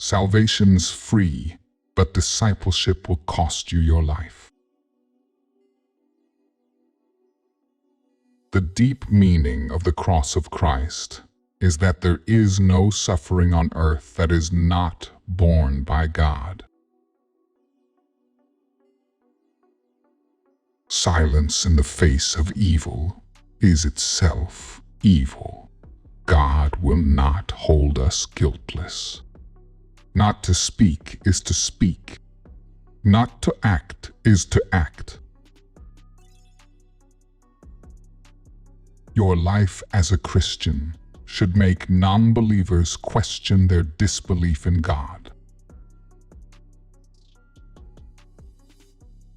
Salvation's free, but discipleship will cost you your life. The deep meaning of the cross of Christ is that there is no suffering on earth that is not borne by God. Silence in the face of evil is itself evil. God will not hold us guiltless. Not to speak is to speak. Not to act is to act. Your life as a Christian should make non-believers question their disbelief in God.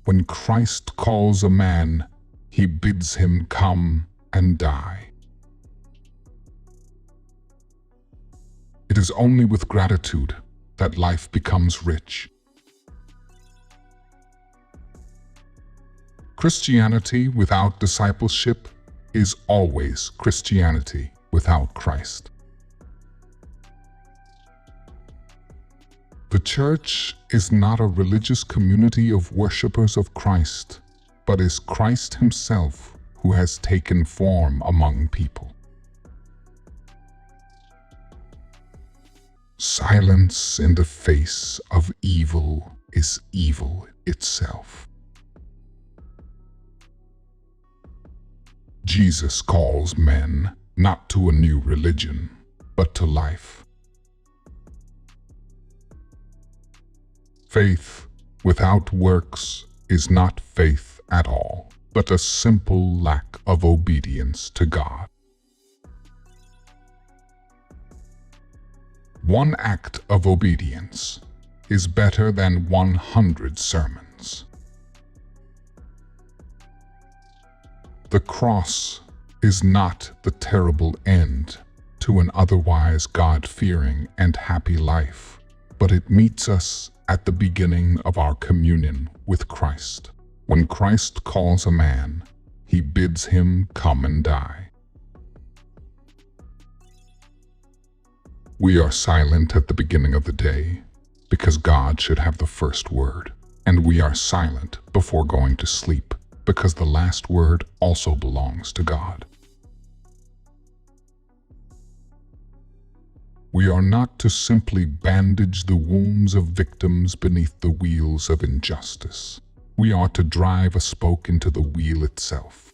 When Christ calls a man, he bids him come and die. It is only with gratitude that life becomes rich. Christianity without discipleship is always Christianity without Christ. The church is not a religious community of worshipers of Christ, but is Christ himself who has taken form among people. Silence in the face of evil is evil itself. Jesus calls men not to a new religion, but to life. Faith without works is not faith at all, but a simple lack of obedience to God. One act of obedience is better than 100 sermons. The cross is not the terrible end to an otherwise God-fearing and happy life, but it meets us at the beginning of our communion with Christ. When Christ calls a man, he bids him come and die. We are silent at the beginning of the day because God should have the first word, and we are silent before going to sleep because the last word also belongs to God. We are not to simply bandage the wounds of victims beneath the wheels of injustice. We are to drive a spoke into the wheel itself.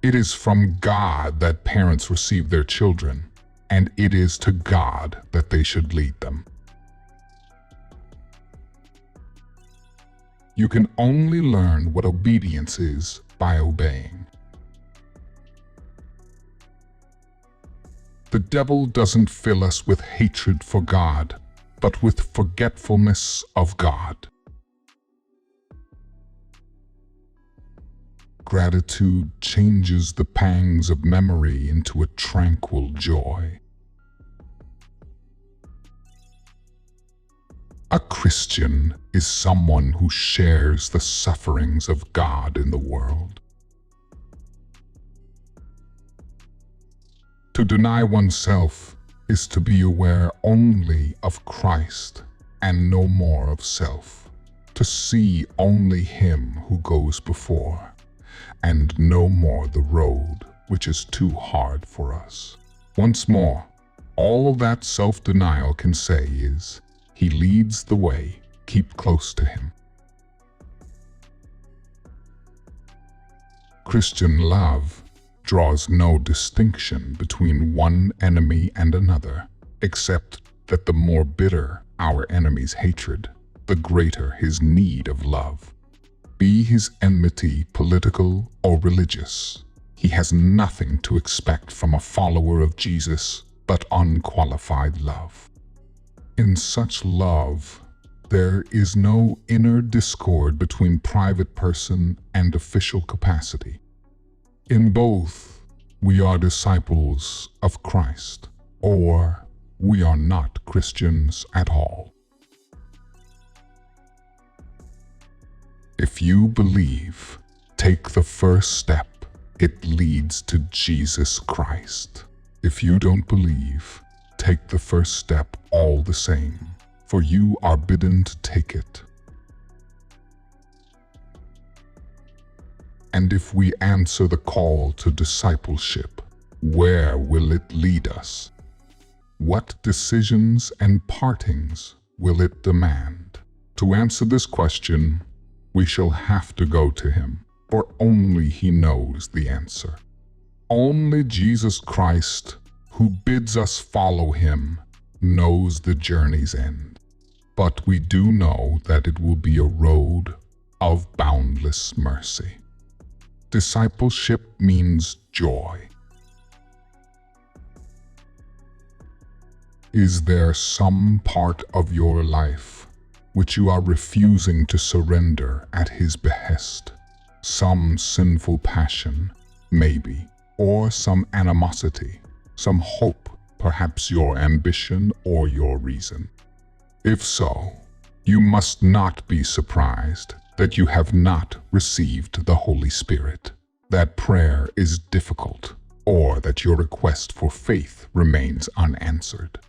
It is from God that parents receive their children, and it is to God that they should lead them. You can only learn what obedience is by obeying. The devil doesn't fill us with hatred for God, but with forgetfulness of God. Gratitude changes the pangs of memory into a tranquil joy. A Christian is someone who shares the sufferings of God in the world. To deny oneself is to be aware only of Christ and no more of self, to see only Him who goes before, and no more the road which is too hard for us. Once more, all that self-denial can say is, He leads the way, keep close to Him. Christian love draws no distinction between one enemy and another, except that the more bitter our enemy's hatred, the greater his need of love. Be his enmity political or religious, he has nothing to expect from a follower of Jesus but unqualified love. In such love, there is no inner discord between private person and official capacity. In both, we are disciples of Christ, or we are not Christians at all. If you believe, take the first step. It leads to Jesus Christ. If you don't believe, take the first step all the same, for you are bidden to take it. And if we answer the call to discipleship, where will it lead us? What decisions and partings will it demand? To answer this question, we shall have to go to him, for only he knows the answer. Only Jesus Christ, who bids us follow him, knows the journey's end. But we do know that it will be a road of boundless mercy. Discipleship means joy. Is there some part of your life which you are refusing to surrender at his behest? Some sinful passion, maybe, or some animosity, some hope, perhaps your ambition or your reason. If so, you must not be surprised that you have not received the Holy Spirit, that prayer is difficult, or that your request for faith remains unanswered.